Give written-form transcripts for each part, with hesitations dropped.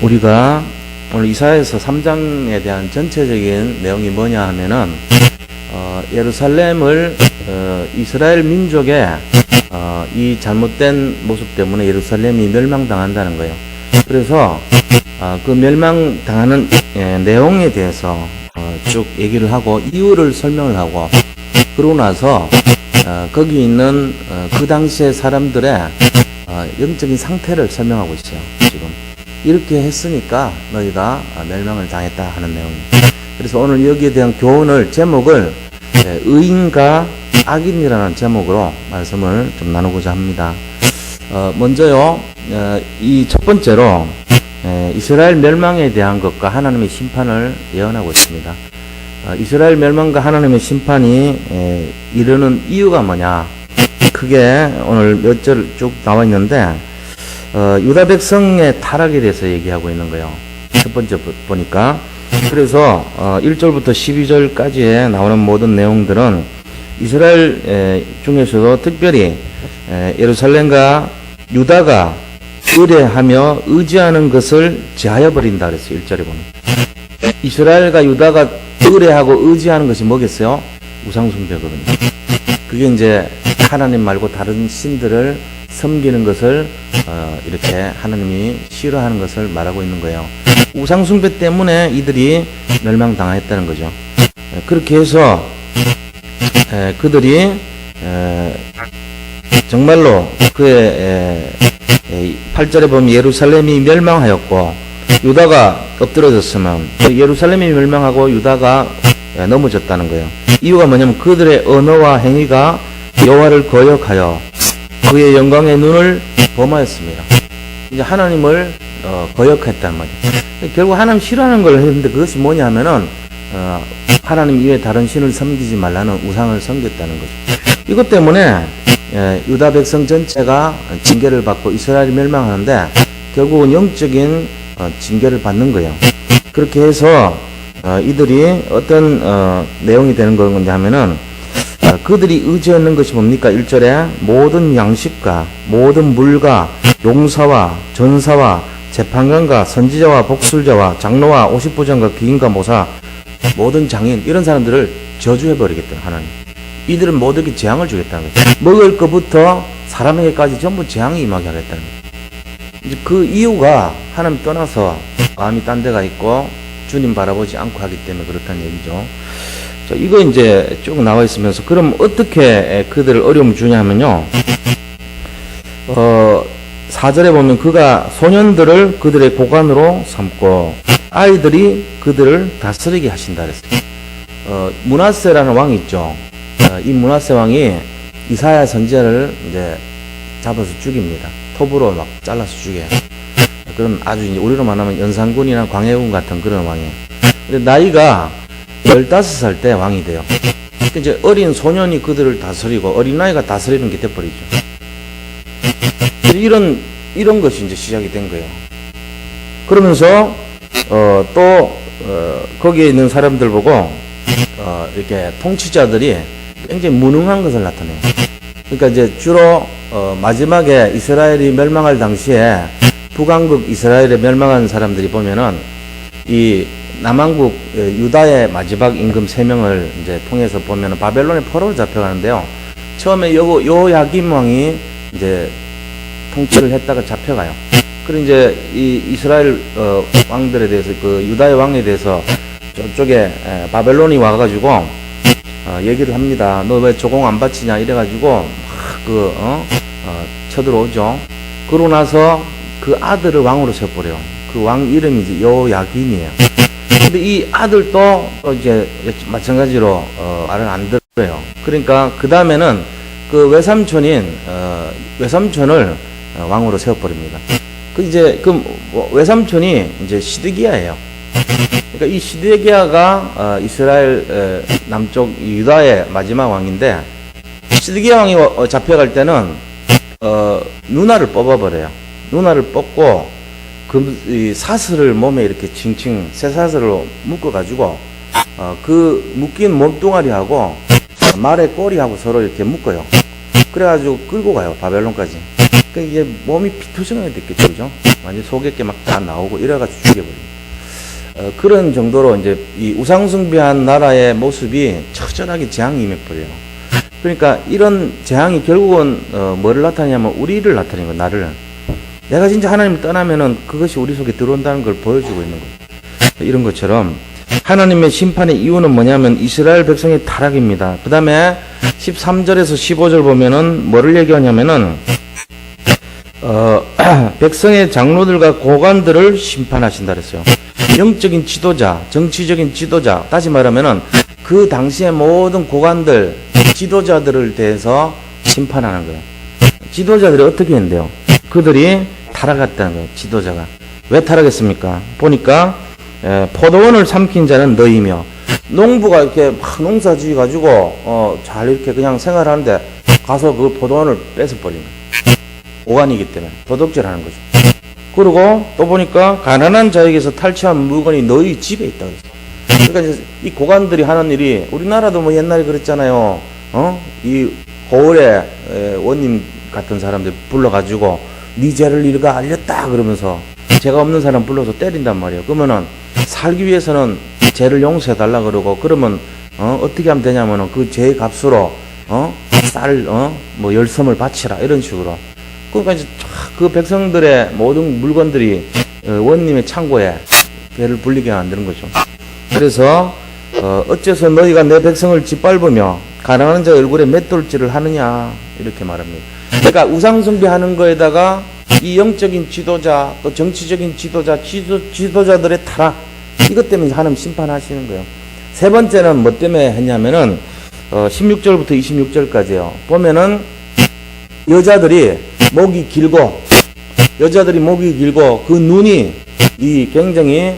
우리가 오늘 이사야서 3장에 대한 전체적인 내용이 뭐냐 하면은 예루살렘을 이스라엘 민족의 이 잘못된 모습 때문에 예루살렘이 멸망당한다는 거예요. 그래서 그 멸망당하는 내용에 대해서 쭉 얘기를 하고 이유를 설명을 하고, 그러고 나서 거기 있는 그 당시의 사람들의 영적인 상태를 설명하고 있어요. 지금 이렇게 했으니까 너희가 멸망을 당했다 하는 내용입니다. 그래서 오늘 여기에 대한 교훈을, 제목을 의인과 악인이라는 제목으로 말씀을 좀 나누고자 합니다. 먼저요, 이 첫 번째로 이스라엘 멸망에 대한 것과 하나님의 심판을 예언하고 있습니다. 이스라엘 멸망과 하나님의 심판이 이르는 이유가 뭐냐, 크게 오늘 몇 절 쭉 나와 있는데, 유다 백성의 타락에 대해서 얘기하고 있는 거예요. 첫 번째 보니까. 그래서 1절부터 12절까지에 나오는 모든 내용들은 이스라엘 중에서도 특별히 예루살렘과 유다가 의뢰하며 의지하는 것을 제하여 버린다 그랬어요. 1절에 보면 이스라엘과 유다가 의뢰하고 의지하는 것이 뭐겠어요? 우상숭배거든요. 그게 이제 하나님 말고 다른 신들을 섬기는 것을 이렇게 하나님이 싫어하는 것을 말하고 있는 거예요. 우상숭배 때문에 이들이 멸망당했다는 거죠. 그렇게 해서 그들이 정말로 그의 8절에 보면 예루살렘이 멸망하였고 유다가 엎드러졌으면 예루살렘이 멸망하고 유다가 넘어졌다는 거예요. 이유가 뭐냐면 그들의 언어와 행위가 여호와를 거역하여 그의 영광의 눈을 범하였습니다. 이제 하나님을 거역했단 말이에요. 결국 하나님 싫어하는 걸 했는데 그것이 뭐냐 하면은 하나님 이외에 다른 신을 섬기지 말라는 우상을 섬겼다는 거죠. 이것 때문에 유다 백성 전체가 징계를 받고 이스라엘이 멸망하는데 결국은 영적인 징계를 받는 거예요. 그렇게 해서 이들이 어떤 내용이 되는 건지 하면은 그들이 의지하는 것이 뭡니까? 1절에 모든 양식과 모든 물과 용사와 전사와 재판관과 선지자와 복술자와 장로와 오십부장과 귀인과 모사 모든 장인 이런 사람들을 저주해버리겠다 하나님. 이들은 모두에게 재앙을 주겠다는 거예요. 먹을 것부터 사람에게까지 전부 재앙이 임하게 하겠다는 거예요. 이제 그 이유가 하나님 떠나서 마음이 딴 데가 있고 주님 바라보지 않고 하기 때문에 그렇다는 얘기죠. 자, 이거 이제 쭉 나와 있으면서 그럼 어떻게 그들을 어려움을 주냐 하면요. 4절에 보면 그가 소년들을 그들의 고관으로 삼고 아이들이 그들을 다스리게 하신다 그랬어요. 므낫세라는 왕이 있죠. 이 므낫세 왕이 이사야 선지자를 이제 잡아서 죽입니다. 톱으로 막 잘라서 죽여요. 그런 아주 이제 우리로 말하면 연산군이나 광해군 같은 그런 왕이에요. 근데 나이가 15살 때 왕이 돼요. 이제 어린 소년이 그들을 다스리고 어린아이가 다스리는 게 돼버리죠. 이런 것이 이제 시작이 된 거예요. 그러면서 거기에 있는 사람들 보고 이렇게 통치자들이 굉장히 무능한 것을 나타내요. 그러니까 이제 주로 마지막에 이스라엘이 멸망할 당시에 북왕국 이스라엘에 멸망한 사람들이 보면은 이 남왕국 유다의 마지막 임금 3명을 이제 통해서 보면은 바벨론의 포로로 잡혀가는데요. 처음에 요야김 왕이 이제 통치를 했다가 잡혀가요. 그리고 이제 이 이스라엘 왕들에 대해서 그 유다의 왕에 대해서 저쪽에 바벨론이 와가지고 얘기를 합니다. 너 왜 조공 안 바치냐 이래가지고 막 쳐들어오죠. 그러고 나서 그 아들을 왕으로 세워버려요. 그 왕 이름이 이제 요야긴이에요. 근데 이 아들도 이제 마찬가지로 말을 안 들어요. 그러니까 그 다음에는 그 외삼촌을 왕으로 세워버립니다. 그 외삼촌이 이제 시드기야예요. 그러니까 이 시드기야가 이스라엘 남쪽 유다의 마지막 왕인데, 시드기야 왕이 잡혀갈 때는 누나를 뽑아버려요. 누나를 뽑고 이 사슬을 몸에 이렇게 칭칭 쇠사슬로 묶어가지고 그 묶인 몸뚱아리하고 말의 꼬리하고 서로 이렇게 묶어요. 그래가지고 끌고 가요, 바벨론까지. 그 이게 몸이 피투성하게 됐겠죠, 그죠? 완전 속에게 막 다 나오고 이래가지고 죽여버립니다. 그런 정도로 이제 이 우상숭배한 나라의 모습이 처절하게 재앙이 임해버려요. 그러니까 이런 재앙이 결국은 뭐를 나타내냐면 우리를 나타내는 거예요. 나를. 내가 진짜 하나님을 떠나면은 그것이 우리 속에 들어온다는 걸 보여주고 있는 거예요. 이런 것처럼 하나님의 심판의 이유는 뭐냐면 이스라엘 백성의 타락입니다. 그 다음에 13절에서 15절 보면은 뭐를 얘기하냐면은 백성의 장로들과 고관들을 심판하신다 그랬어요. 영적인 지도자, 정치적인 지도자, 다시 말하면은 그 당시의 모든 고관들, 지도자들을 대해서 심판하는 거예요. 지도자들이 어떻게 했는데요? 그들이 타락했다는 거예요. 지도자가. 왜 타락했습니까? 보니까 포도원을 삼킨 자는 너희며, 농부가 이렇게 막 농사 지어 가지고 잘 이렇게 그냥 생활하는데 가서 그 포도원을 뺏어 버리는 거예요. 오간이기 때문에 도둑질하는 거죠. 그리고 또 보니까 가난한 자에게서 탈취한 물건이 너희 집에 있다 그랬어. 그러니까 이제 이 고관들이 하는 일이, 우리나라도 뭐 옛날에 그랬잖아요. 이 고을에 원님 같은 사람들 불러가지고 네 죄를 네가 알렸다 그러면서 죄가 없는 사람 불러서 때린단 말이에요. 그러면은 살기 위해서는 죄를 용서해 달라 그러고, 그러면 어떻게 하면 되냐면은 그 죄의 값으로 쌀 뭐 열섬을 바치라 이런 식으로. 그러니까 이제 그 백성들의 모든 물건들이 원님의 창고에 배를 불리게 만드는 거죠. 그래서 어째서 너희가 내 백성을 짓밟으며 가난한 자 얼굴에 맷돌질을 하느냐 이렇게 말합니다. 그러니까 우상숭배하는 거에다가 이 영적인 지도자, 또 정치적인 지도자, 지도자들의 타락, 이것 때문에 하나님 심판하시는 거예요. 세 번째는 뭐 때문에 했냐면은 16절부터 26절까지요. 보면은 여자들이 목이 길고 그 눈이 이 굉장히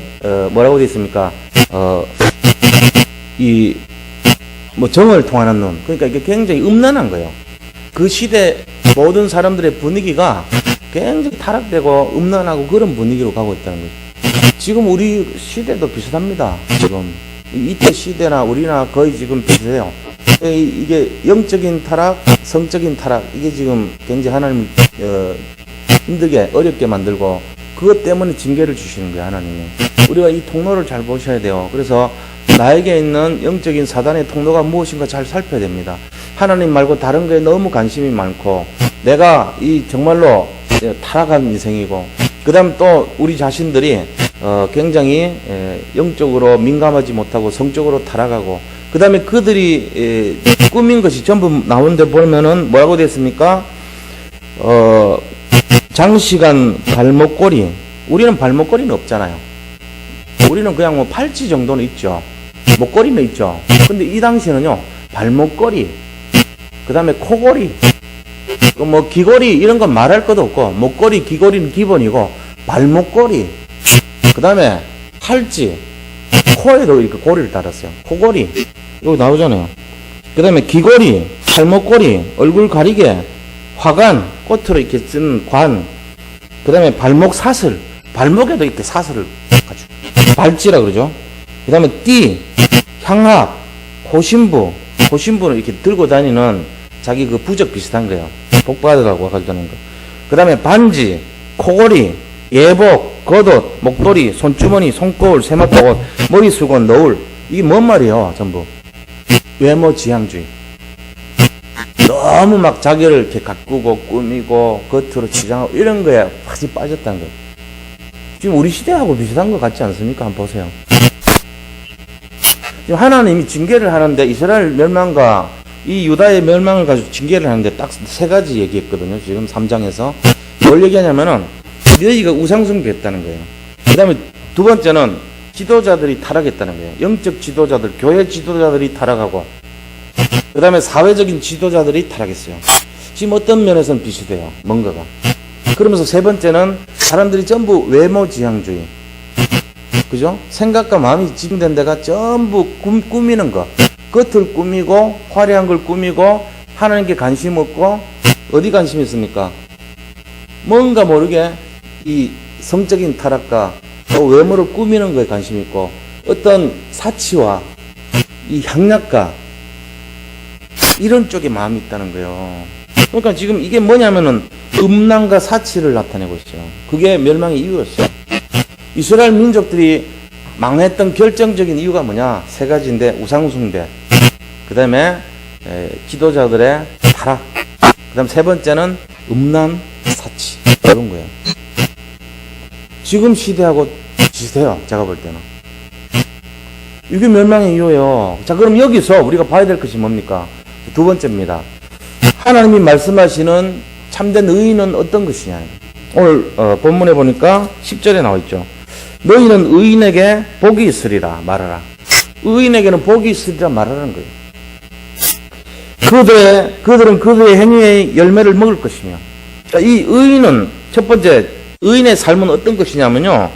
뭐라고 되어 있습니까? 이 뭐 정을 통하는 눈. 그러니까 이게 굉장히 음란한 거예요. 그 시대 모든 사람들의 분위기가 굉장히 타락되고 음란하고 그런 분위기로 가고 있다는 거죠. 지금 우리 시대도 비슷합니다. 지금 이때 시대나 우리나 거의 지금 비슷해요. 이게 영적인 타락, 성적인 타락, 이게 지금 굉장히 하나님 힘들게 어렵게 만들고, 그것 때문에 징계를 주시는 거예요. 하나님이. 우리가 이 통로를 잘 보셔야 돼요. 그래서 나에게 있는 영적인 사단의 통로가 무엇인가 잘 살펴야 됩니다. 하나님 말고 다른 거에 너무 관심이 많고, 내가 이 정말로 타락한 인생이고, 그 다음 또 우리 자신들이 굉장히 영적으로 민감하지 못하고 성적으로 타락하고, 그 다음에 그들이 꾸민 것이 전부 나오는데 보면은 뭐라고 됐습니까? 장시간 발목걸이. 우리는 발목걸이는 없잖아요. 우리는 그냥 뭐 팔찌 정도는 있죠. 목걸이는 있죠. 근데 이 당시에는요, 발목걸이, 그 다음에 코걸이, 뭐 귀걸이 이런 건 말할 것도 없고, 목걸이, 귀걸이는 기본이고, 발목걸이, 그 다음에 팔찌, 코에도 이렇게 고리를 달았어요. 코걸이, 이거 나오잖아요. 그 다음에 귀걸이, 팔목걸이, 얼굴 가리개, 화관, 꽃으로 이렇게 쓴 관, 그 다음에 발목 사슬, 발목에도 이렇게 사슬을 가지고, 발찌라 그러죠. 그 다음에 띠, 향합, 호신부는 이렇게 들고 다니는 자기 그 부적 비슷한 거예요. 복 받으라고 가지고 다니는 거. 그 다음에 반지, 코걸이, 예복, 겉옷, 목도리, 손주머니, 손거울, 세마포, 머리수건, 너울. 이게 뭔 말이에요, 전부. 외모 지향주의. 너무 막 자기를 이렇게 가꾸고 꾸미고 겉으로 치장하고 이런 거에 확실히 빠졌다는 거예요. 지금 우리 시대하고 비슷한 것 같지 않습니까? 한번 보세요. 지금 하나님이 징계를 하는데, 이스라엘 멸망과 이 유다의 멸망을 가지고 징계를 하는데 딱 세 가지 얘기했거든요. 지금 3장에서. 뭘 얘기하냐면은 너희가 우상숭배했다는 거예요. 그 다음에 두 번째는 지도자들이 타락했다는 거예요. 영적 지도자들, 교회 지도자들이 타락하고, 그 다음에 사회적인 지도자들이 타락했어요. 지금 어떤 면에서는 비슷해요. 뭔가가. 그러면서 세 번째는 사람들이 전부 외모지향주의. 그죠? 생각과 마음이 집중된 데가 전부 꾸미는 거. 겉을 꾸미고, 화려한 걸 꾸미고, 하나님께 관심 없고, 어디 관심이 있습니까? 뭔가 모르게 이 성적인 타락과 또 외모를 꾸미는 거에 관심이 있고, 어떤 사치와 이 향락과 이런 쪽에 마음이 있다는 거예요. 그러니까 지금 이게 뭐냐면은 음란과 사치를 나타내고 있어요. 그게 멸망의 이유였어요. 이스라엘 민족들이 망했던 결정적인 이유가 뭐냐? 세 가지인데, 우상숭배, 그 다음에 지도자들의 타락, 그 다음 세 번째는 음란, 사치, 이런 거예요. 지금 시대하고 비슷해요, 제가 볼 때는. 이게 멸망의 이유예요. 자, 그럼 여기서 우리가 봐야 될 것이 뭡니까? 두 번째입니다. 하나님이 말씀하시는 참된 의인은 어떤 것이냐. 오늘 본문에 보니까 10절에 나와 있죠. 너희는 의인에게 복이 있으리라 말하라. 의인에게는 복이 있으리라 말하라는 거예요. 그들은 그들의 행위의 열매를 먹을 것이며. 자, 이 의인은 첫 번째 의인의 삶은 어떤 것이냐면요,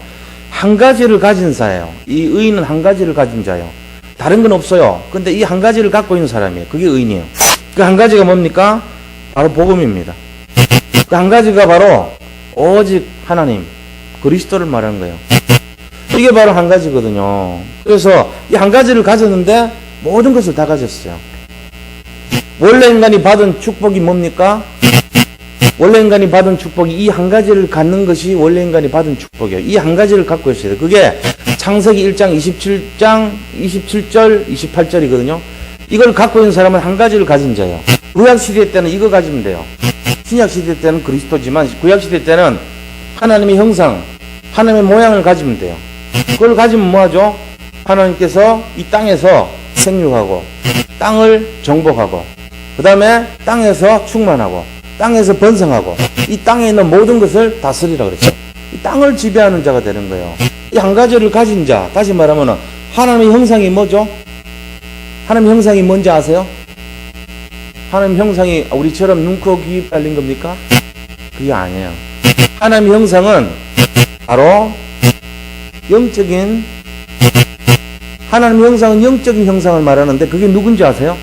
한 가지를 가진 자예요. 이 의인은 한 가지를 가진 자예요. 다른 건 없어요. 근데 이 한 가지를 갖고 있는 사람이에요. 그게 의인이에요. 그 한 가지가 뭡니까? 바로 복음입니다. 그 한 가지가 바로 오직 하나님, 그리스도를 말하는 거예요. 이게 바로 한 가지거든요. 그래서 이 한 가지를 가졌는데 모든 것을 다 가졌어요. 원래 인간이 받은 축복이 뭡니까? 원래 인간이 받은 축복이 이 한 가지를 갖는 것이 원래 인간이 받은 축복이에요. 이 한 가지를 갖고 있어야 돼요. 그게 창세기 1장 27절 28절이거든요. 이걸 갖고 있는 사람은 한 가지를 가진 자예요. 구약시대 때는 이거 가지면 돼요. 신약시대 때는 그리스도지만 구약시대 때는 하나님의 형상, 하나님의 모양을 가지면 돼요. 그걸 가지면 뭐하죠? 하나님께서 이 땅에서 생육하고 땅을 정복하고 그 다음에 땅에서 충만하고 땅에서 번성하고 이 땅에 있는 모든 것을 다스리라 그랬죠. 이 땅을 지배하는 자가 되는 거예요. 이 한 가지를 가진 자, 다시 말하면 하나님의 형상이 뭐죠? 하나님의 형상이 뭔지 아세요? 하나님의 형상이 우리처럼 눈, 코, 귀 딸린 겁니까? 그게 아니에요. 하나님의 형상은 바로 영적인, 하나님의 형상은 영적인 형상을 말하는데 그게 누군지 아세요?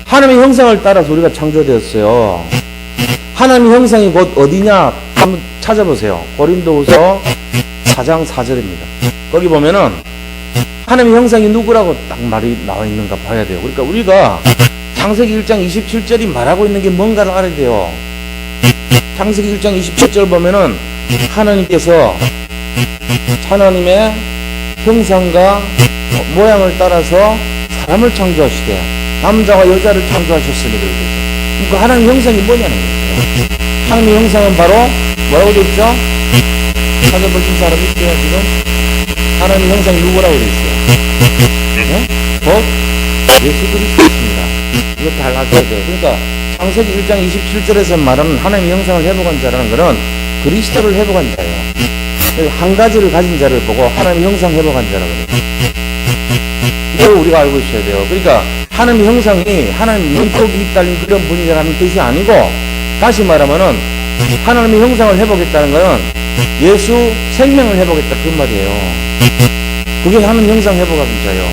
하나님의 형상을 따라서 우리가 창조되었어요. 하나님의 형상이 곧 어디냐? 한번 찾아보세요. 고린도후서 4장 4절입니다. 거기 보면은 하나님의 형상이 누구라고 딱 말이 나와 있는가 봐야 돼요. 그러니까 우리가 창세기 1장 27절이 말하고 있는 게 뭔가를 알아야 돼요. 창세기 1장 27절 보면은 하나님께서 하나님의 형상과 모양을 따라서 사람을 창조하시되 남자와 여자를 창조하셨으니 그러죠. 그러니까 하나님 형상이 뭐냐는 거예요. 하나님의 형상은 바로 뭐라고 되어 있죠? 찾아보신 사람 있어요 지금? 하나님 형상이 누구라고 되어 있어요? 네? 곧 예수 그리스도입니다. 이거 다 알아줘야 돼요. 그러니까 창세기 1장 27절에서 말하는 하나님의 형상을 회복한 자라는 것은 그리스도를 회복한 자예요. 한 가지를 가진 자를 보고 하나님의 형상 회복한 자라고 그래요. 이걸 우리가 알고 있어야 돼요. 그러니까 하나님의 형상이 하나님 눈속이 있다는 그런 분이라는 뜻이 아니고, 다시 말하면은 하나님의 형상을 회복했다는 것은 예수 생명을 회복했다 그 말이에요. 그게 하나님 형상 회복한 자예요.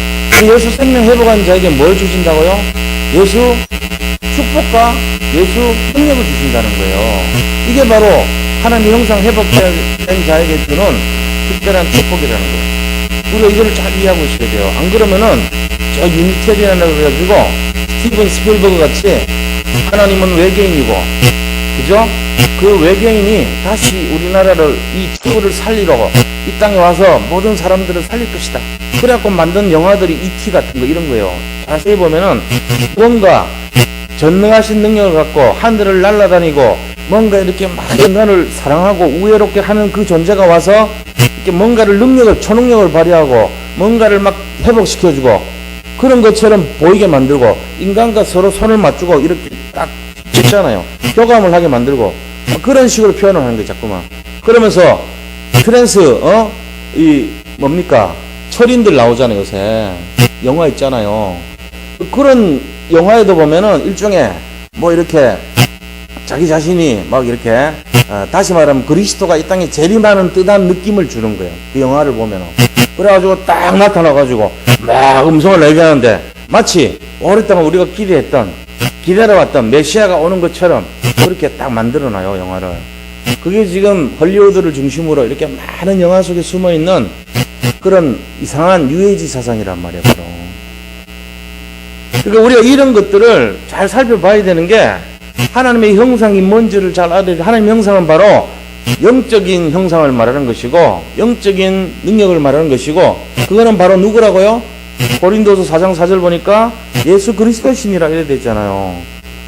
예수 생명 회복한 자에게 뭘 주신다고요? 예수 축복과 예수 능력을 주신다는 거예요. 이게 바로 하나님의 형상 회복된 자에게 주는 특별한 축복이라는 거예요. 우리가 이걸 잘 이해하고 있어야 돼요. 안 그러면은 저 유니테리안이라고 그래가지고 스티븐 스필버그 같이 하나님은 외계인이고, 그죠? 그 외계인이 다시 우리나라를, 이 지구를 살리려고 이 땅에 와서 모든 사람들을 살릴 것이다. 그래갖고 만든 영화들이 E.T. 같은 거 이런 거예요. 자세히 보면은 뭔가 전능하신 능력을 갖고 하늘을 날아다니고 뭔가 이렇게 막 인간을 사랑하고 우애롭게 하는 그 존재가 와서 이렇게 뭔가를 능력을, 초능력을 발휘하고 뭔가를 막 회복시켜주고 그런 것처럼 보이게 만들고 인간과 서로 손을 맞추고 이렇게 딱 찍잖아요. 교감을 하게 만들고 그런 식으로 표현을 하는 거예요, 자꾸만. 그러면서 트랜스, 이 뭡니까? 철인들 나오잖아요, 요새. 영화 있잖아요. 그런 영화에도 보면은 일종의 뭐 이렇게 자기 자신이 막 이렇게 다시 말하면 그리스도가 이 땅에 재림하는 듯한 느낌을 주는 거예요. 그 영화를 보면은. 그래가지고 딱 나타나가지고 막 음성을 내게 하는데 마치 오랫동안 우리가 기다려왔던 메시아가 오는 것처럼 그렇게 딱 만들어놔요, 영화를. 그게 지금 헐리우드를 중심으로 이렇게 많은 영화 속에 숨어있는 그런 이상한 유해지 사상이란 말이에요, 바로. 그러니까 우리가 이런 것들을 잘 살펴봐야 되는 게 하나님의 형상이 뭔지를 잘 알아야 돼. 하나님의 형상은 바로 영적인 형상을 말하는 것이고 영적인 능력을 말하는 것이고 그거는 바로 누구라고요? 고린도서 4장 4절 보니까 예수 그리스도신이라 이래 되잖아요.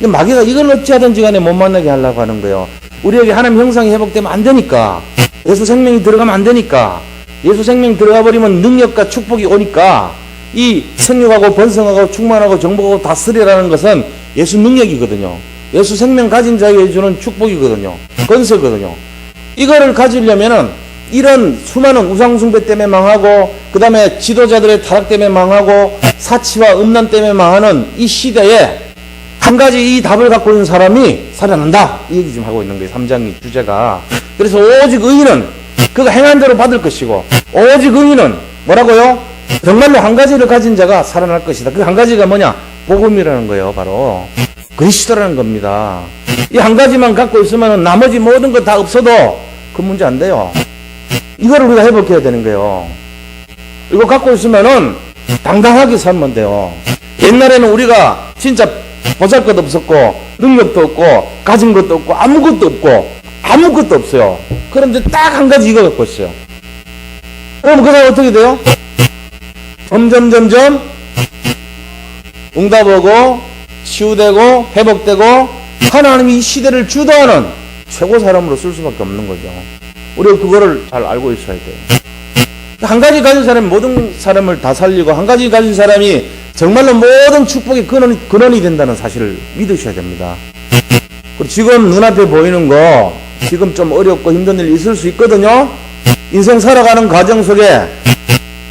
마귀가 이걸 어찌하든지 간에 못 만나게 하려고 하는 거예요. 우리에게 하나님 형상이 회복되면 안 되니까 예수 생명이 들어가면 안 되니까 예수 생명이 들어가 버리면 능력과 축복이 오니까 이 생육하고 번성하고 충만하고 정복하고 다스리라는 것은 예수 능력이거든요. 예수 생명 가진 자에게 주는 축복이거든요. 건설거든요. 이거를 가지려면은 이런 수많은 우상숭배 때문에 망하고 그 다음에 지도자들의 타락 때문에 망하고 사치와 음란 때문에 망하는 이 시대에 한 가지 이 답을 갖고 있는 사람이 살아난다 이 얘기 좀 하고 있는 거예요. 3장의 주제가. 그래서 오직 의인은 그가 행한 대로 받을 것이고 오직 의인은 뭐라고요? 정말로 한 가지를 가진 자가 살아날 것이다. 그 한 가지가 뭐냐? 복음이라는 거예요. 바로 그리스도라는 겁니다. 이 한 가지만 갖고 있으면 나머지 모든 거 다 없어도 그 문제 안 돼요. 이거를 우리가 회복해야 되는 거예요. 이거 갖고 있으면은 당당하게 살면 돼요. 옛날에는 우리가 진짜 보잘것 없었고 능력도 없고 가진 것도 없고 아무것도 없어요. 그런데 딱 한 가지 이거 갖고 있어요. 그럼 그 사람 어떻게 돼요? 점점 응답하고 치유되고 회복되고 하나님이 이 시대를 주도하는 최고 사람으로 쓸 수밖에 없는 거죠. 우리가 그거를 잘 알고 있어야 돼요. 한 가지 가진 사람이 모든 사람을 다 살리고 한 가지 가진 사람이 정말로 모든 축복의 근원이 된다는 사실을 믿으셔야 됩니다. 그리고 지금 눈앞에 보이는 거 지금 좀 어렵고 힘든 일 있을 수 있거든요. 인생 살아가는 과정 속에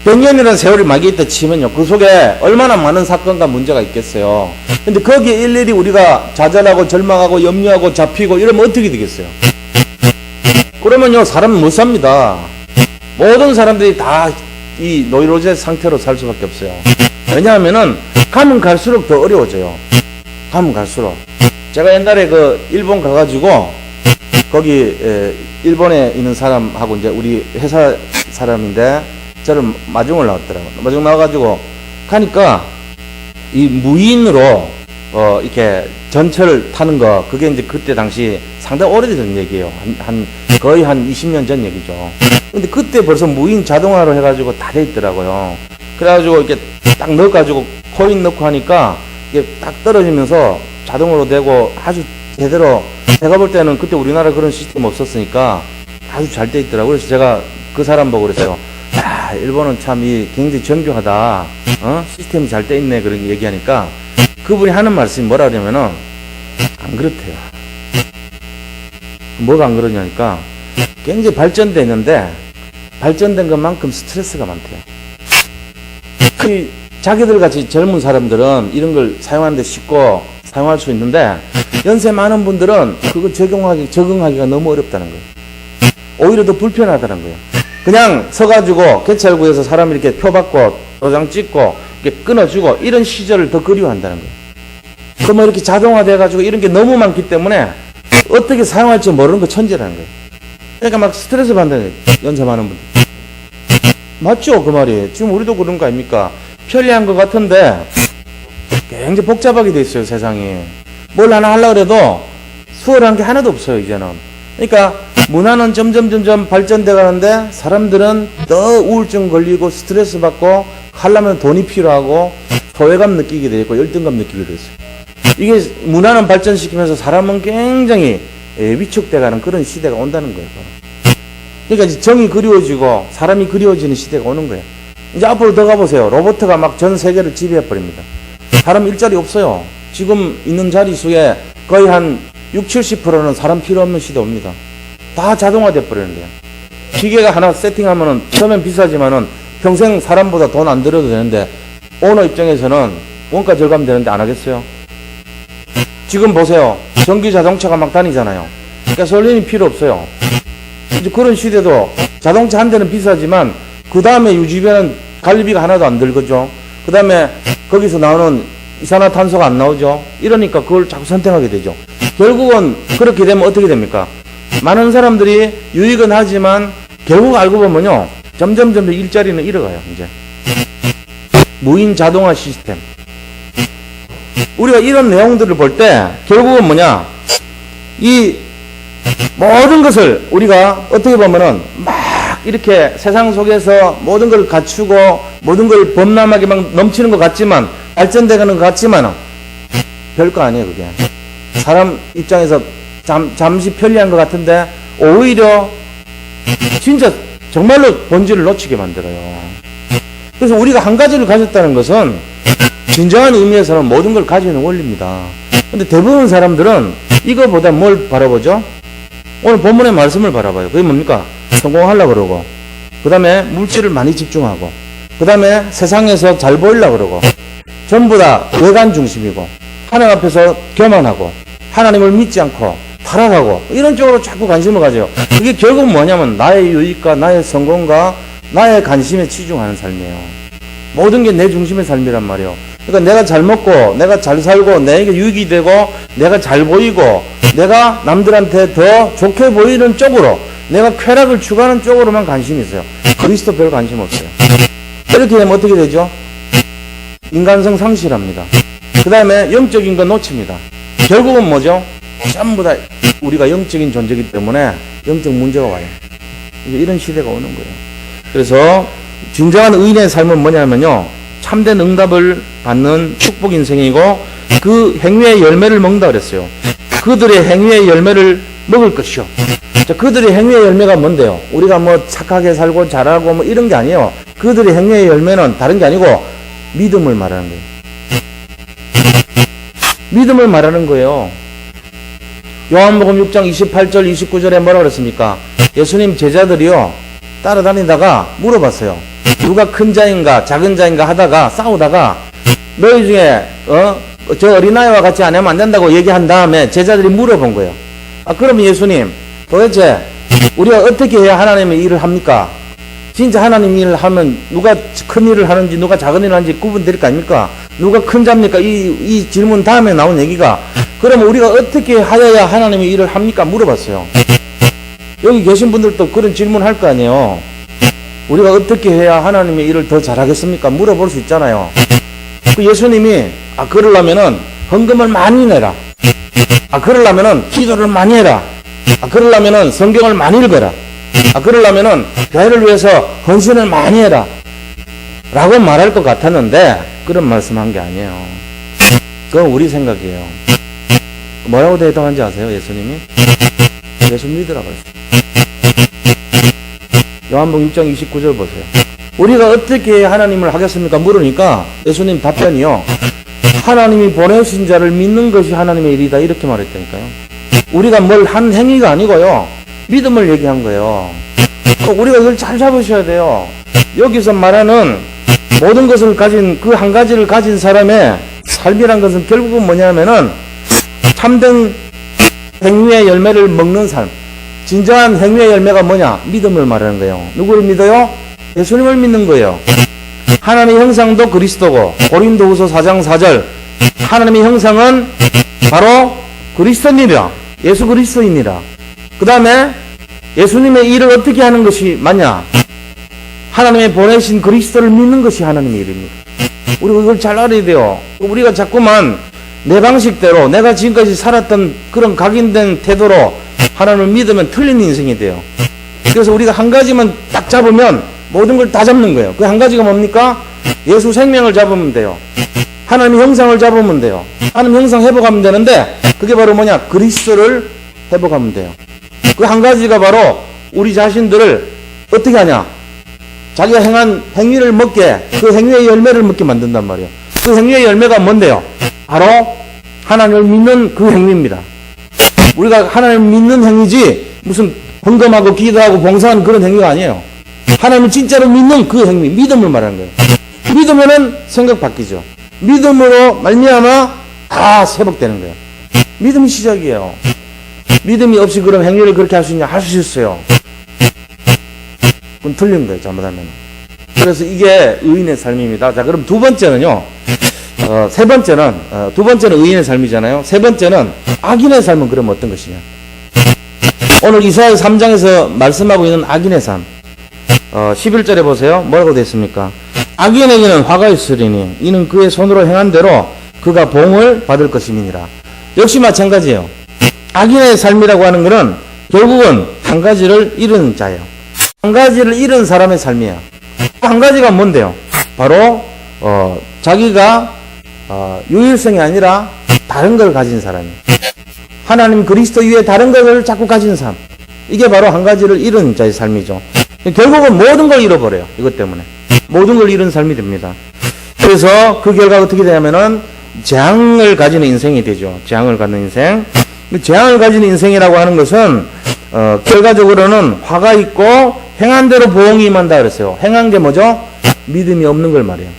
100년이라는 세월이 막이 있다 치면요. 그 속에 얼마나 많은 사건과 문제가 있겠어요. 근데 거기에 일일이 우리가 좌절하고 절망하고 염려하고 잡히고 이러면 어떻게 되겠어요? 그러면요, 사람은 못 삽니다. 모든 사람들이 다 이 노이로제 상태로 살 수밖에 없어요. 왜냐하면은 가면 갈수록 더 어려워져요. 가면 갈수록. 제가 옛날에 그 일본 가가지고 거기 일본에 있는 사람하고 이제 우리 회사 사람인데 저를 마중을 나왔더라고요. 마중 나와가지고 가니까 이 무인으로 이렇게 전철을 타는 거 그게 이제 그때 당시 상당히 오래전 얘기예요. 거의 한 20년 전 얘기죠. 근데 그때 벌써 무인 자동화로 해가지고 다 돼 있더라고요. 그래가지고 이렇게 딱 넣어가지고 코인 넣고 하니까 이게 딱 떨어지면서 자동으로 되고 아주 제대로 제가 볼 때는 그때 우리나라 그런 시스템 없었으니까 아주 잘 돼 있더라고요. 그래서 제가 그 사람 보고 그랬어요. 야, 일본은 참 굉장히 정교하다. 시스템이 잘 돼 있네. 그런 얘기하니까 그분이 하는 말씀이 뭐라 그러냐면은 안 그렇대요. 뭐가 안 그러냐니까 굉장히 발전돼 있는데 발전된 것만큼 스트레스가 많대요. 자기들 같이 젊은 사람들은 이런 걸 사용하는데 쉽고 사용할 수 있는데 연세 많은 분들은 그거 적응하기가 너무 어렵다는 거예요. 오히려 더 불편하다는 거예요. 그냥 서가지고 개찰구에서 사람 이렇게 표 받고 도장 찍고 이렇게 끊어주고 이런 시절을 더 그리워한다는 거예요. 그러면 이렇게 자동화돼가지고 이런 게 너무 많기 때문에 어떻게 사용할지 모르는 거 천재라는 거예요. 그러니까 막 스트레스 받는 거예요. 연세 많은 분들. 맞죠? 그 말이. 지금 우리도 그런 거 아닙니까? 편리한 것 같은데 굉장히 복잡하게 돼 있어요, 세상이. 뭘 하나 하려고 해도 수월한 게 하나도 없어요, 이제는. 그러니까 문화는 점점 발전돼 가는데 사람들은 더 우울증 걸리고 스트레스 받고 하려면 돈이 필요하고 소외감 느끼게 돼 있고 열등감 느끼게 돼 있어요. 이게 문화는 발전시키면서 사람은 굉장히 위축돼 가는 그런 시대가 온다는 거예요. 그러니까 이제 정이 그리워지고 사람이 그리워지는 시대가 오는 거예요. 이제 앞으로 더 가보세요. 로봇가 막 전 세계를 지배해 버립니다. 사람 일자리 없어요. 지금 있는 자리 수에 거의 한 60, 70%는 사람 필요 없는 시대 옵니다. 다 자동화돼 버리는데요. 기계가 하나 세팅하면은 처음엔 비싸지만은 평생 사람보다 돈 안 들여도 되는데 오너 입장에서는 원가 절감 되는데 안 하겠어요? 지금 보세요. 전기 자동차가 막 다니잖아요. 가솔린이 필요 없어요. 이제 그런 시대도 자동차 한 대는 비싸지만 그 다음에 유지비는 관리비가 하나도 안 들거죠. 그 다음에 거기서 나오는 이산화탄소가 안 나오죠. 이러니까 그걸 자꾸 선택하게 되죠. 결국은 그렇게 되면 어떻게 됩니까? 많은 사람들이 유익은 하지만 결국 알고 보면요. 점점 일자리는 잃어가요. 이제 무인 자동화 시스템. 우리가 이런 내용들을 볼 때 결국은 뭐냐, 이 모든 것을 우리가 어떻게 보면은 막 이렇게 세상 속에서 모든 걸 갖추고 모든 걸 범람하게 막 넘치는 것 같지만, 발전되는 것 같지만 별거 아니에요. 그게 사람 입장에서 잠시 편리한 것 같은데 오히려 진짜 정말로 본질을 놓치게 만들어요. 그래서 우리가 한 가지를 가졌다는 것은 진정한 의미에서는 모든 걸 가지는 원리입니다. 근데 대부분 사람들은 이거보다 뭘 바라보죠? 오늘 본문의 말씀을 바라봐요. 그게 뭡니까? 성공하려고 그러고, 그 다음에 물질을 많이 집중하고, 그 다음에 세상에서 잘 보이려고 그러고, 전부 다 외관 중심이고, 하나님 앞에서 교만하고, 하나님을 믿지 않고 타락하고, 이런 쪽으로 자꾸 관심을 가져요. 그게 결국 뭐냐면 나의 유익과 나의 성공과 나의 관심에 치중하는 삶이에요. 모든 게 내 중심의 삶이란 말이에요. 그러니까 내가 잘 먹고 내가 잘 살고 내게 유익이 되고 내가 잘 보이고 내가 남들한테 더 좋게 보이는 쪽으로, 내가 쾌락을 추구하는 쪽으로만 관심이 있어요. 그리스도 별 관심 없어요. 이렇게 되면 어떻게 되죠? 인간성 상실합니다. 그 다음에 영적인 거 놓칩니다. 결국은 뭐죠? 전부 다 우리가 영적인 존재이기 때문에 영적 문제가 와요. 이런 시대가 오는 거예요. 그래서 진정한 의인의 삶은 뭐냐면요, 참된 응답을 받는 축복 인생이고, 그 행위의 열매를 먹는다 그랬어요. 그들의 행위의 열매를 먹을 것이요. 자, 그들의 행위의 열매가 뭔데요? 우리가 뭐 착하게 살고 잘하고 뭐 이런 게 아니에요. 그들의 행위의 열매는 다른 게 아니고 믿음을 말하는 거예요. 믿음을 말하는 거예요. 요한복음 6장 28절 29절에 뭐라고 그랬습니까? 예수님 제자들이요 따라다니다가 물어봤어요. 누가 큰 자인가 작은 자인가 하다가 싸우다가 너희 중에 저 어린아이와 같이 안 하면 안 된다고 얘기한 다음에 제자들이 물어본 거예요. 그럼 예수님 도대체 우리가 어떻게 해야 하나님의 일을 합니까? 진짜 하나님 일을 하면 누가 큰 일을 하는지 누가 작은 일을 하는지 구분될 거 아닙니까? 누가 큰 자입니까? 이 질문 다음에 나온 얘기가, 그러면 우리가 어떻게 하여야 하나님의 일을 합니까? 물어봤어요. 여기 계신 분들도 그런 질문 할 거 아니에요. 우리가 어떻게 해야 하나님의 일을 더 잘하겠습니까? 물어볼 수 있잖아요. 그 예수님이 그러려면은 헌금을 많이 내라. 그러려면은 기도를 많이 해라. 그러려면은 성경을 많이 읽어라. 그러려면은 교회를 위해서 헌신을 많이 해라 라고 말할 것 같았는데 그런 말씀한 게 아니에요. 그건 우리 생각이에요. 뭐라고 대답한지 아세요? 예수님이 예수 믿으라고 했어요. 요한복음 6장 29절 보세요. 우리가 어떻게 하나님을 하겠습니까? 물으니까 예수님 답변이요, 하나님이 보내신 자를 믿는 것이 하나님의 일이다, 이렇게 말했다니까요. 우리가 뭘 한 행위가 아니고요, 믿음을 얘기한 거예요. 우리가 이걸 잘 잡으셔야 돼요. 여기서 말하는 모든 것을 가진 그 한 가지를 가진 사람의 삶이란 것은 결국은 뭐냐면은 참된 행위의 열매를 먹는 삶. 진정한 행위의 열매가 뭐냐? 믿음을 말하는 거예요. 누구를 믿어요? 예수님을 믿는 거예요. 하나님의 형상도 그리스도고, 고린도후서 4장 4절 하나님의 형상은 바로 그리스도니라, 예수 그리스도이니라. 그 다음에 예수님의 일을 어떻게 하는 것이 맞냐? 하나님의 보내신 그리스도를 믿는 것이 하나님의 일입니다. 우리가 이걸 잘 알아야 돼요. 우리가 자꾸만 내 방식대로 내가 지금까지 살았던 그런 각인된 태도로 하나님을 믿으면 틀린 인생이 돼요. 그래서 우리가 한 가지만 딱 잡으면 모든 걸 다 잡는 거예요. 그 한 가지가 뭡니까? 예수 생명을 잡으면 돼요. 하나님의 형상을 잡으면 돼요. 하나님 형상 회복하면 되는데 그게 바로 뭐냐? 그리스도를 회복하면 돼요. 그 한 가지가 바로 우리 자신들을 어떻게 하냐? 자기가 행한 행위를 먹게, 그 행위의 열매를 먹게 만든단 말이에요. 그 행위의 열매가 뭔데요? 바로 하나님을 믿는 그 행위입니다. 우리가 하나님을 믿는 행위지 무슨 헌금하고 기도하고 봉사하는 그런 행위가 아니에요. 하나님을 진짜로 믿는 그 행위, 믿음을 말하는 거예요. 믿으면은 생각 바뀌죠. 믿음으로 말미암아 다 회복되는 거예요. 믿음이 시작이에요. 믿음이 없이 그런 행위를 그렇게 할 수 있냐? 할 수 있어요. 그건 틀린 거예요, 잘못하면. 그래서 이게 의인의 삶입니다. 자, 그럼 두 번째는요, 두 번째는 의인의 삶이잖아요. 세 번째는 악인의 삶은 그럼 어떤 것이냐? 오늘 이사야 3장에서 말씀하고 있는 악인의 삶. 11절에 보세요. 뭐라고 되어 있습니까? 악인에게는 화가 있으리니 이는 그의 손으로 행한 대로 그가 봉을 받을 것임이니라. 역시 마찬가지예요. 악인의 삶이라고 하는 것은 결국은 한 가지를 잃은 자예요. 한 가지를 잃은 사람의 삶이에요. 한 가지가 뭔데요? 바로 자기가 유일성이 아니라 다른 걸 가진 사람이에요. 하나님 그리스도 이외에 다른 것을 자꾸 가진 삶. 이게 바로 한 가지를 잃은 자의 삶이죠. 결국은 모든 걸 잃어버려요. 이것 때문에. 모든 걸 잃은 삶이 됩니다. 그래서 그 결과가 어떻게 되냐면은 재앙을 가지는 인생이 되죠. 재앙을 갖는 인생. 재앙을 가지는 인생이라고 하는 것은 결과적으로는 화가 있고 행한 대로 보응이 임한다 그랬어요. 행한 게 뭐죠? 믿음이 없는 걸 말해요.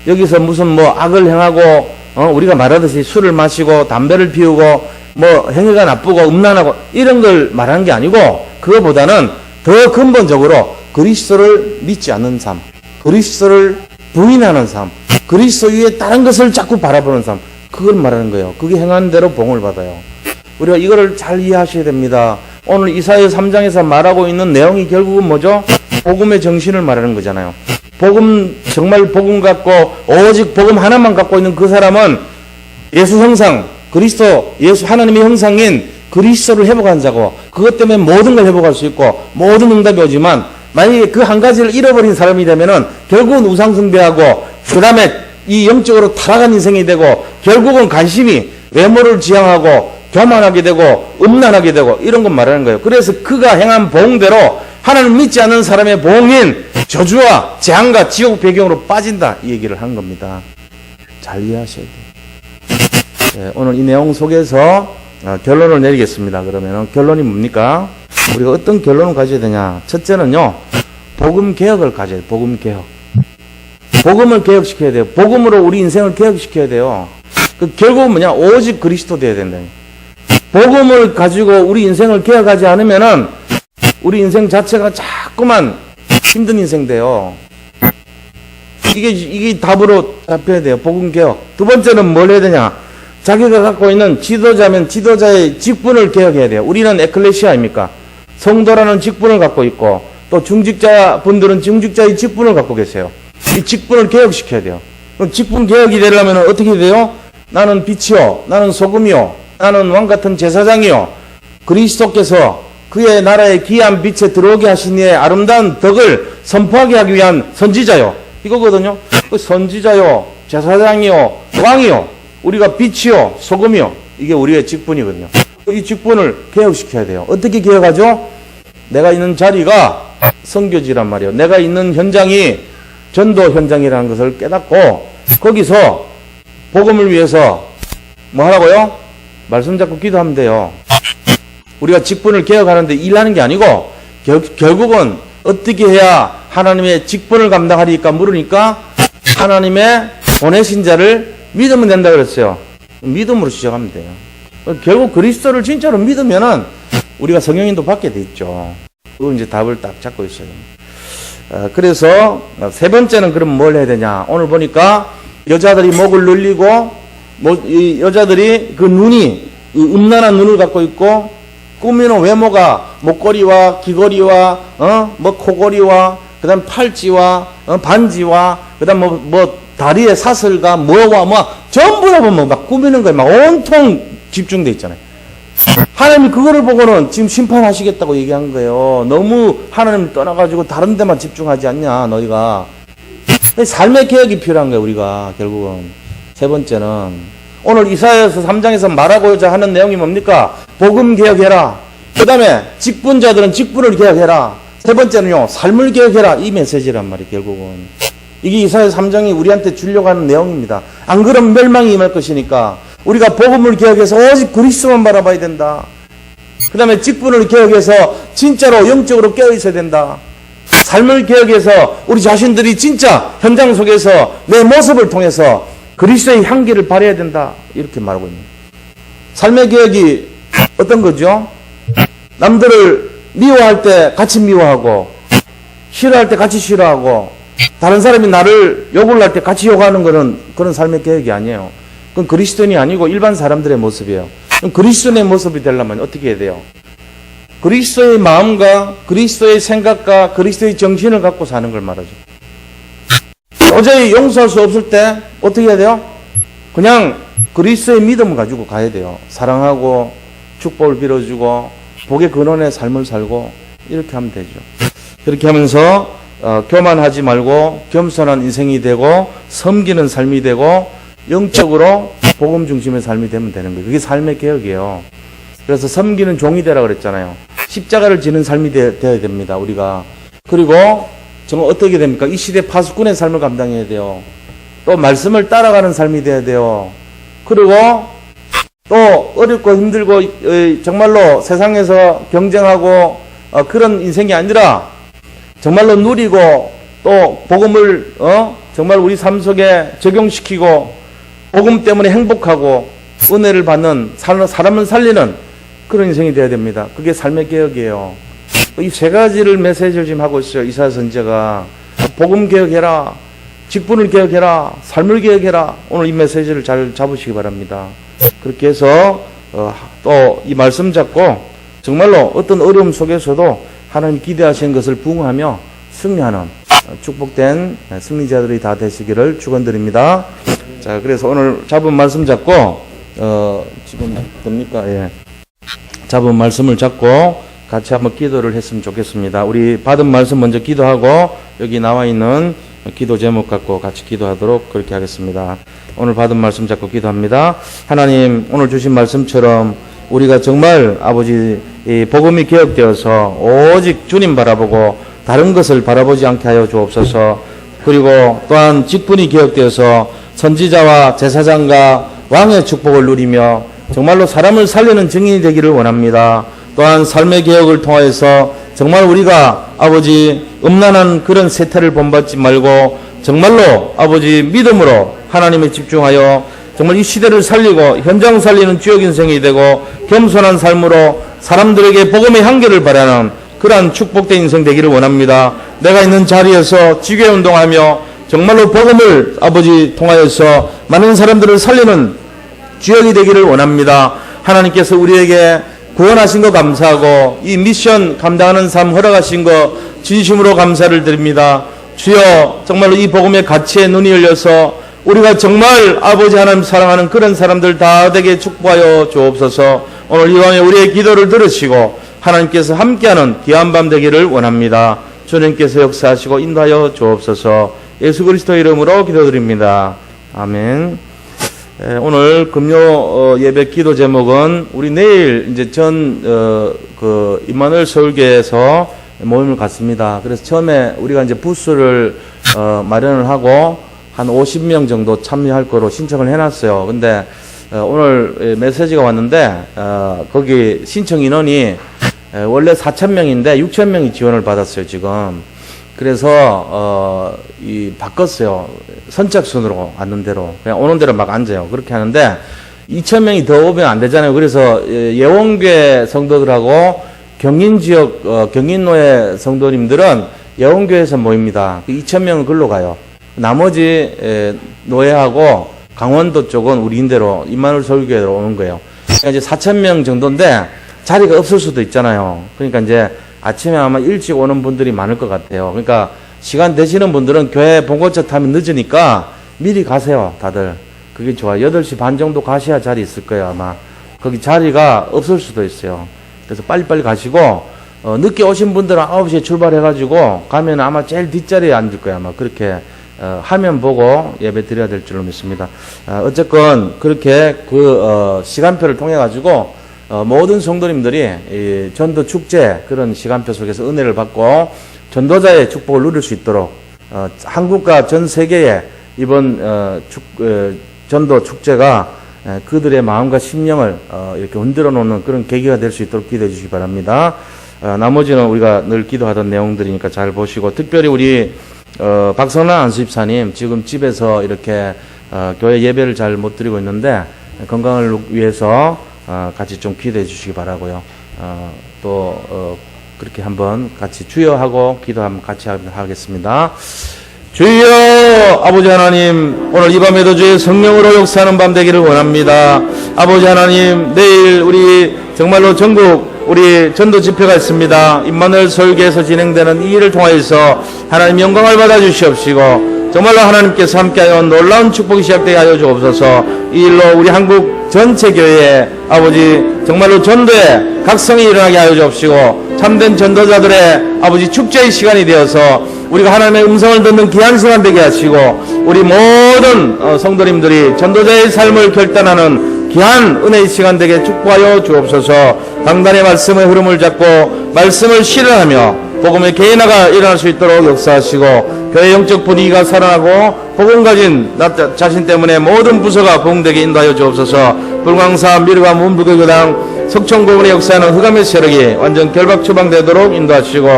여기서 무슨 뭐 악을 행하고 우리가 말하듯이 술을 마시고 담배를 피우고 뭐 행위가 나쁘고 음란하고 이런 걸 말하는 게 아니고 그거보다는 더 근본적으로 그리스도를 믿지 않는 삶, 그리스도를 부인하는 삶, 그리스도 위에 다른 것을 자꾸 바라보는 삶, 그걸 말하는 거예요. 그게 행한 대로 봉을 받아요. 우리가 이거를 잘 이해하셔야 됩니다. 오늘 이사야 3장에서 말하고 있는 내용이 결국은 뭐죠? 복음의 정신을 말하는 거잖아요. 복음, 정말 복음 갖고 오직 복음 하나만 갖고 있는 그 사람은 예수 형상, 그리스도, 예수 하나님의 형상인 그리스도를 회복한 자고 그것 때문에 모든 걸 회복할 수 있고 모든 응답이 오지만 만약에 그 한 가지를 잃어버린 사람이 되면은 결국은 우상숭배하고 그 다음에 이 영적으로 타락한 인생이 되고 결국은 관심이 외모를 지향하고 교만하게 되고 음란하게 되고 이런 건 말하는 거예요. 그래서 그가 행한 보응대로 하나님 믿지 않는 사람의 보응인 저주와 재앙과 지옥 배경으로 빠진다 이 얘기를 한 겁니다. 잘 이해하셔야 돼요. 네, 오늘 이 내용 속에서 결론을 내리겠습니다. 그러면 결론이 뭡니까? 우리가 어떤 결론을 가져야 되냐? 첫째는요, 복음 개혁을 가져야 돼요. 복음 개혁. 복음을 개혁시켜야 돼요. 복음으로 우리 인생을 개혁시켜야 돼요. 그 결국은 뭐냐? 오직 그리스도 돼야 된다. 복음을 가지고 우리 인생을 개혁하지 않으면은 우리 인생 자체가 자꾸만 힘든 인생 돼요. 이게 답으로 잡혀야 돼요. 복음 개혁. 두 번째는 뭘 해야 되냐? 자기가 갖고 있는 지도자면 지도자의 직분을 개혁해야 돼요. 우리는 에클레시아입니까? 성도라는 직분을 갖고 있고 또 중직자 분들은 중직자의 직분을 갖고 계세요. 이 직분을 개혁시켜야 돼요. 그럼 직분 개혁이 되려면 어떻게 돼요? 나는 빛이요, 나는 소금이요, 나는 왕같은 제사장이요. 그리스도께서 그의 나라의 귀한 빛에 들어오게 하신 이의 아름다운 덕을 선포하게 하기 위한 선지자요. 이거거든요. 그 선지자요, 제사장이요, 왕이요. 우리가 빛이요, 소금이요. 이게 우리의 직분이거든요. 이 직분을 개혁시켜야 돼요. 어떻게 개혁하죠? 내가 있는 자리가 선교지란 말이에요. 내가 있는 현장이 전도 현장이라는 것을 깨닫고 거기서 복음을 위해서 뭐 하라고요? 말씀 잡고 기도하면 돼요. 우리가 직분을 개혁하는데 일하는 게 아니고 결국은 어떻게 해야 하나님의 직분을 감당하리까 물으니까 하나님의 보내신 자를 믿으면 된다 그랬어요. 믿음으로 시작하면 돼요. 결국 그리스도를 진짜로 믿으면은 우리가 성령인도 받게 돼 있죠. 그거 이제 답을 딱 잡고 있어요. 그래서 세 번째는 그럼 뭘 해야 되냐? 오늘 보니까 여자들이 목을 늘리고 이 여자들이 그 눈이 음란한 눈을 갖고 있고 꾸미는 외모가 목걸이와 귀걸이와 뭐 코걸이와 그다음 팔찌와 반지와 그다음 뭐 다리에 사슬과 뭐와 뭐 전부 다 보면 막 꾸미는 거에 막 온통 집중돼 있잖아요. 하나님이 그거를 보고는 지금 심판하시겠다고 얘기한 거예요. 너무 하나님 떠나가지고 다른 데만 집중하지 않냐 너희가. 삶의 개혁이 필요한 거예요. 우리가 결국은. 세 번째는 오늘 이사야서 3장에서 말하고자 하는 내용이 뭡니까? 복음 개혁해라. 그 다음에 직분자들은 직분을 개혁해라. 세 번째는요, 삶을 개혁해라. 이 메시지란 말이에요. 결국은. 이게 이사야 3장이 우리한테 주려고 하는 내용입니다. 안 그러면 멸망이 임할 것이니까 우리가 복음을 개혁해서 오직 그리스도만 바라봐야 된다. 그 다음에 직분을 개혁해서 진짜로 영적으로 깨어있어야 된다. 삶을 개혁해서 우리 자신들이 진짜 현장 속에서 내 모습을 통해서 그리스도의 향기를 발해야 된다. 이렇게 말하고 있는 거예요. 삶의 개혁이 어떤 거죠? 남들을 미워할 때 같이 미워하고 싫어할 때 같이 싫어하고 다른 사람이 나를 욕을 할 때 같이 욕하는 거는 그런 삶의 개혁이 아니에요. 그건 그리스도인이 아니고 일반 사람들의 모습이에요. 그럼 그리스도인의 모습이 되려면 어떻게 해야 돼요? 그리스도의 마음과 그리스도의 생각과 그리스도의 정신을 갖고 사는 걸 말하죠. 도저히 용서할 수 없을 때 어떻게 해야 돼요? 그냥 그리스도의 믿음을 가지고 가야 돼요. 사랑하고 축복을 빌어주고 복의 근원의 삶을 살고 이렇게 하면 되죠. 그렇게 하면서 교만하지 말고 겸손한 인생이 되고 섬기는 삶이 되고 영적으로 복음 중심의 삶이 되면 되는 거예요. 그게 삶의 개혁이에요. 그래서 섬기는 종이 되라 그랬잖아요. 십자가를 지는 삶이 되어야 됩니다. 우리가. 그리고 정말 어떻게 됩니까? 이 시대 파수꾼의 삶을 감당해야 돼요. 또 말씀을 따라가는 삶이 돼야 돼요. 그리고 또 어렵고 힘들고 정말로 세상에서 경쟁하고 그런 인생이 아니라 정말로 누리고 또 복음을 정말 우리 삶 속에 적용시키고 복음 때문에 행복하고 은혜를 받는 사람을 살리는 그런 인생이 돼야 됩니다. 그게 삶의 개혁이에요. 이 세 가지를 메시지를 지금 하고 있어요. 이사야 선지자가 복음 개혁해라, 직분을 개혁해라, 삶을 개혁해라. 오늘 이 메시지를 잘 잡으시기 바랍니다. 그렇게 해서 또 이 말씀 잡고 정말로 어떤 어려움 속에서도 하나님 기대하신 것을 부응하며 승리하는 축복된 승리자들이 다 되시기를 축원드립니다. 자, 그래서 오늘 잡은 말씀 잡고 지금 됩니까? 예. 잡은 말씀을 잡고 같이 한번 기도를 했으면 좋겠습니다. 우리 받은 말씀 먼저 기도하고 여기 나와 있는 기도 제목 갖고 같이 기도하도록 그렇게 하겠습니다. 오늘 받은 말씀 잡고 기도합니다. 하나님, 오늘 주신 말씀처럼 우리가 정말 아버지 이 복음이 개혁되어서 오직 주님 바라보고 다른 것을 바라보지 않게 하여 주옵소서. 그리고 또한 직분이 개혁되어서 선지자와 제사장과 왕의 축복을 누리며 정말로 사람을 살리는 증인이 되기를 원합니다. 또한 삶의 개혁을 통하여서 정말 우리가 아버지 음란한 그런 세태를 본받지 말고 정말로 아버지 믿음으로 하나님에 집중하여 정말 이 시대를 살리고 현장 살리는 주역 인생이 되고 겸손한 삶으로 사람들에게 복음의 향기를 바라는 그러한 축복된 인생 되기를 원합니다. 내가 있는 자리에서 지교회 운동하며 정말로 복음을 아버지 통하여서 많은 사람들을 살리는 주역이 되기를 원합니다. 하나님께서 우리에게 구원하신 거 감사하고 이 미션 감당하는 삶 허락하신 거 진심으로 감사를 드립니다. 주여, 정말로 이 복음의 가치에 눈이 열려서 우리가 정말 아버지 하나님 사랑하는 그런 사람들 다 되게 축복하여 주옵소서. 오늘 이 밤에 우리의 기도를 들으시고 하나님께서 함께하는 귀한 밤 되기를 원합니다. 주님께서 역사하시고 인도하여 주옵소서. 예수 그리스도 이름으로 기도드립니다. 아멘. 오늘 금요 예배 기도 제목은 우리 내일 이제 임마누엘 서울교회에서 모임을 갖습니다. 그래서 처음에 우리가 이제 부스를 마련을 하고 한 50명 정도 참여할 거로 신청을 해놨어요. 근데 오늘 메시지가 왔는데 거기 신청 인원이 원래 4,000명인데 6,000명이 지원을 받았어요 지금. 그래서 바꿨어요. 선착순으로 왔는 대로 그냥 오는 대로 막 앉아요. 그렇게 하는데 2,000명이 더 오면 안 되잖아요. 그래서 예원교회 성도들하고 경인지역 경인노예 성도님들은 예원교회에서 모입니다. 2,000명은 글로 가요. 나머지 노예하고 강원도 쪽은 우리 인대로 임마누엘 서울교회로 오는 거예요. 그러니까 이제 4,000명 정도인데 자리가 없을 수도 있잖아요. 그러니까 이제 아침에 아마 일찍 오는 분들이 많을 것 같아요. 그러니까 시간 되시는 분들은 교회 봉고차 타면 늦으니까 미리 가세요, 다들. 그게 좋아요. 8시 반 정도 가셔야 자리 있을 거예요, 아마. 거기 자리가 없을 수도 있어요. 그래서 빨리빨리 가시고, 늦게 오신 분들은 9시에 출발해가지고 가면 아마 제일 뒷자리에 앉을 거예요, 아마. 그렇게, 화면 보고 예배 드려야 될 줄로 믿습니다. 어쨌건 그렇게 시간표를 통해가지고, 모든 성도님들이 이 전도 축제 그런 시간표 속에서 은혜를 받고 전도자의 축복을 누릴 수 있도록 한국과 전 세계에 이번 전도 축제가 그들의 마음과 심령을 이렇게 흔들어 놓는 그런 계기가 될 수 있도록 기도해 주시기 바랍니다. 나머지는 우리가 늘 기도하던 내용들이니까 잘 보시고, 특별히 우리 박성란 안수집사님 지금 집에서 이렇게 교회 예배를 잘 못 드리고 있는데 건강을 위해서 같이 좀 기도해 주시기 바라고요. 그렇게 한번 같이 주여하고 기도 한번 같이 하겠습니다. 주여, 아버지 하나님, 오늘 이 밤에도 주의 성령으로 역사하는 밤 되기를 원합니다. 아버지 하나님, 내일 우리 정말로 전국 우리 전도 집회가 있습니다. 임마누엘 서울교회에서 진행되는 이 일을 통하여서 하나님 영광을 받아 주시옵시고 정말로 하나님께서 함께하여 놀라운 축복이 시작되게 하여 주옵소서. 이 일로 우리 한국 전체 교회에 아버지 정말로 전도의 각성이 일어나게 하여 주옵시고, 참된 전도자들의 아버지 축제의 시간이 되어서 우리가 하나님의 음성을 듣는 귀한 시간 되게 하시고, 우리 모든 성도님들이 전도자의 삶을 결단하는 귀한 은혜의 시간 되게 축복하여 주옵소서. 강단의 말씀의 흐름을 잡고 말씀을 실현하며 복음의 개인화가 일어날 수 있도록 역사하시고, 교회 영적 분위기가 살아나고 복음 가진 나 자신 때문에 모든 부서가 부흥되게 인도하여 주옵소서. 불광사 미르가 문불교교당 석천고군의 역사하는 흑암의 세력이 완전 결박 처방되도록 인도하시고,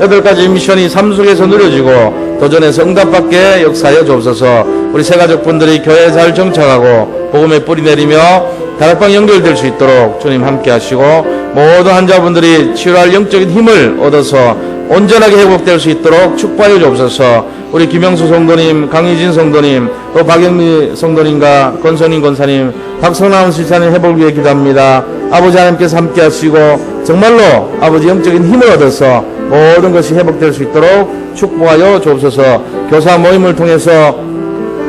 8가지 미션이 삶 속에서 누려지고 도전에서 응답받게 역사하여 주옵소서. 우리 새가족분들이 교회에 잘 정착하고 복음의 뿌리 내리며 다락방 연결될 수 있도록 주님 함께 하시고, 모든 환자분들이 치유할 영적인 힘을 얻어서 온전하게 회복될 수 있도록 축복하여 주옵소서. 우리 김영수 성도님, 강희진 성도님, 또 박영미 성도님과 권선인 권사님, 박성남 수사님 회복을 위해 기도합니다. 아버지 하나님께서 함께 하시고 정말로 아버지 영적인 힘을 얻어서 모든 것이 회복될 수 있도록 축복하여 주옵소서. 교사 모임을 통해서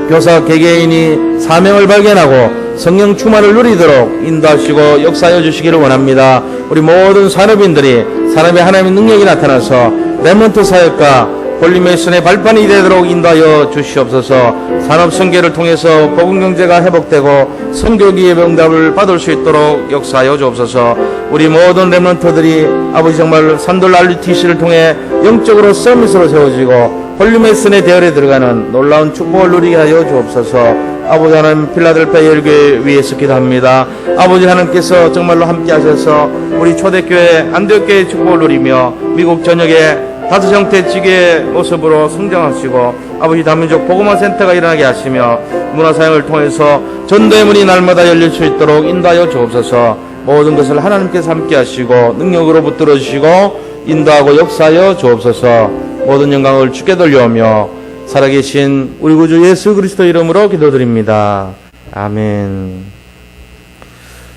교사 개개인이 사명을 발견하고 성령 충만을 누리도록 인도하시고 역사하여 주시기를 원합니다. 우리 모든 산업인들이 산업에 하나님의 능력이 나타나서 렘넌트 사역과 홀림의 손의 발판이 되도록 인도하여 주시옵소서. 산업 선계를 통해서 복음 경제가 회복되고 선교기의 응답을 받을 수 있도록 역사하여 주옵소서. 우리 모든 렘넌트들이 아버지 정말 산돌 RUTC를 통해 영적으로 서밋으로 세워지고 홀림의 손의 대열에 들어가는 놀라운 축복을 누리게 하여 주옵소서. 아버지 하나님, 필라델피아 열교회 위에서 기도합니다. 아버지 하나님께서 정말로 함께 하셔서 우리 초대교회 안디옥교회의 축복을 누리며 미국 전역에 다섯 형태 지교의 모습으로 성장하시고, 아버지 다민족 복음화 센터가 일어나게 하시며 문화사역을 통해서 전도의 문이 날마다 열릴 수 있도록 인도하여 주옵소서. 모든 것을 하나님께서 함께 하시고 능력으로 붙들어 주시고 인도하고 역사하여 주옵소서. 모든 영광을 주께 돌려오며 살아계신 우리 구주 예수 그리스도 이름으로 기도드립니다. 아멘.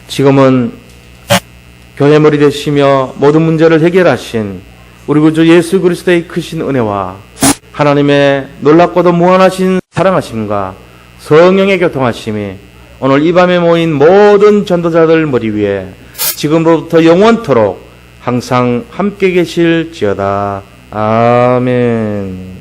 지금은 교회 머리 되시며 모든 문제를 해결하신 우리 구주 예수 그리스도의 크신 은혜와 하나님의 놀랍고도 무한하신 사랑하심과 성령의 교통하심이 오늘 이 밤에 모인 모든 전도자들 머리 위에 지금부터 영원토록 항상 함께 계실지어다. 아멘.